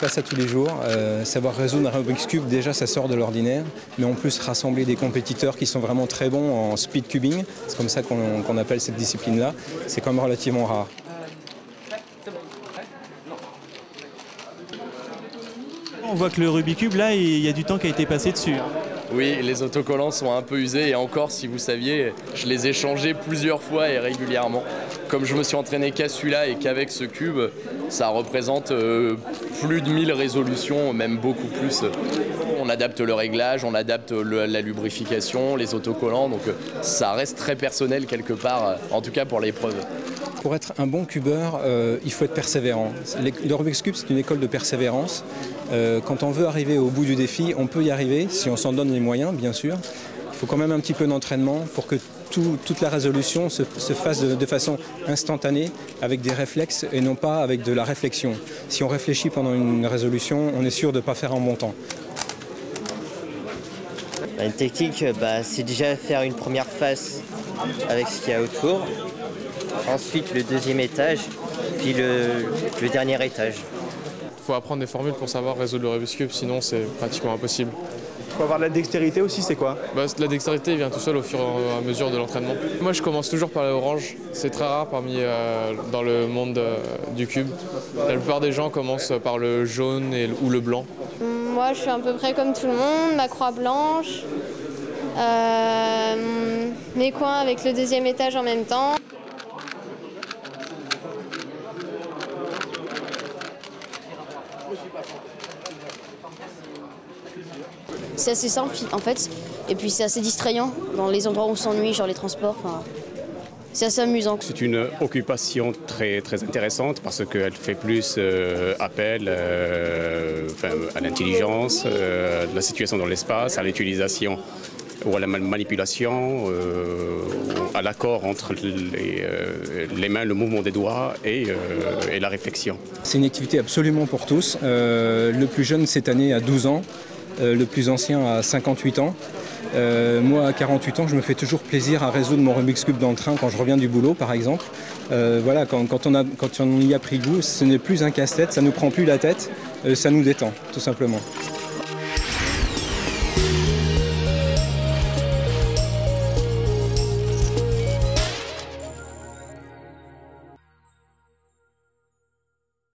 pas ça tous les jours. Savoir résoudre un Rubik's Cube, déjà ça sort de l'ordinaire, mais en plus rassembler des compétiteurs qui sont vraiment très bons en speed cubing, c'est comme ça qu'on appelle cette discipline-là, c'est quand même relativement rare. On voit que le Rubik's Cube, là, il y a du temps qui a été passé dessus. Oui, les autocollants sont un peu usés et encore, si vous saviez, je les ai changés plusieurs fois et régulièrement. Comme je me suis entraîné qu'à celui-là et qu'avec ce cube, ça représente plus de 1000 résolutions, même beaucoup plus. On adapte le réglage, on adapte la lubrification, les autocollants, donc ça reste très personnel quelque part, en tout cas pour l'épreuve. Pour être un bon cubeur, il faut être persévérant. Le Rubik's Cube, c'est une école de persévérance. Quand on veut arriver au bout du défi, on peut y arriver, si on s'en donne les moyens, bien sûr. Il faut quand même un petit peu d'entraînement pour que toute la résolution se fasse de façon instantanée, avec des réflexes et non pas avec de la réflexion. Si on réfléchit pendant une résolution, on est sûr de ne pas faire un bon temps. Une technique, c'est déjà faire une première face avec ce qu'il y a autour. Ensuite, le deuxième étage, puis le dernier étage. Il faut apprendre des formules pour savoir résoudre le Rubik's Cube, sinon c'est pratiquement impossible. Il faut avoir de la dextérité aussi, c'est quoi? La dextérité vient tout seul au fur et à mesure de l'entraînement. Moi je commence toujours par l'orange, c'est très rare dans le monde du cube. La plupart des gens commencent par le jaune ou le blanc. Moi je suis à peu près comme tout le monde, ma croix blanche, mes coins avec le deuxième étage en même temps. C'est assez simple en fait, et puis c'est assez distrayant dans les endroits où on s'ennuie, genre les transports. C'est assez amusant. C'est une occupation très, très intéressante parce qu'elle fait plus appel à l'intelligence, la situation dans l'espace, à l'utilisation ou à la manipulation, à l'accord entre les mains, le mouvement des doigts et la réflexion. C'est une activité absolument pour tous. Le plus jeune cette année a 12 ans. Le plus ancien a 58 ans. Moi, à 48 ans, je me fais toujours plaisir à résoudre mon Rubik's Cube dans le train quand je reviens du boulot, par exemple. Voilà, quand on y a pris goût, ce n'est plus un casse-tête, ça ne nous prend plus la tête, ça nous détend, tout simplement.